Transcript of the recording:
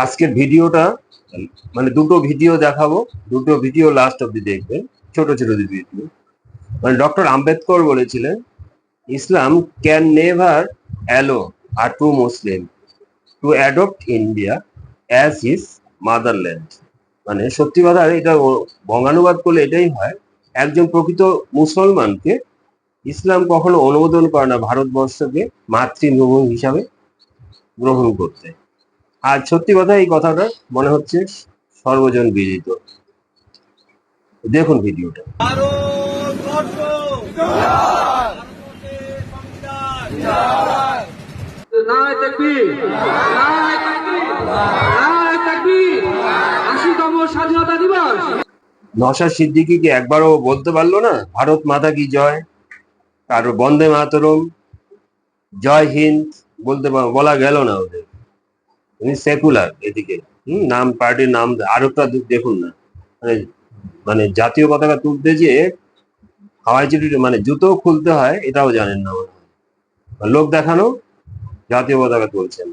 আজকের ভিডিওটা মানে দুটো ভিডিও দেখাবো, দুটো ভিডিও লাস্ট অব্দি দেখবেন, ছোট ছোট ভিডিও। মানে ডক্টর আম্বেদকর বলেছিলেন, Islam can never allow a true Muslim to adopt India as his motherland. মানে সত্যি কথা, এটা বঙ্গানুবাদ করলে এটাই হয়, একজন প্রকৃত মুসলমানকে ইসলাম কখনো অনুমোদন করে না ভারতবর্ষকে মাতৃভূমি হিসাবে গ্রহণ করতে। আর সত্যি কথা, এই কথাটা মনে হচ্ছে সর্বজন বিদিত। দেখুন ভিডিওটা। স্বাধীনতা দিবস নওশাদ সিদ্দিকী একবারও বলতে পারলো না ভারত মাতা কি জয়, কারো বন্দে মাতরম, জয় হিন্দ বলতে বলা গেল না ওদের। উনি সেকুলার এদিকে, নাম পার্টির নাম আরেকটা দেখুন না, মানে মানে জাতীয় পতাকা তুলতে যে হাওয়াই চটি মানে জুতো খুলতে হয় এটাও জানেন না। লোক দেখানো জাতীয় পতাকা তুলছেন।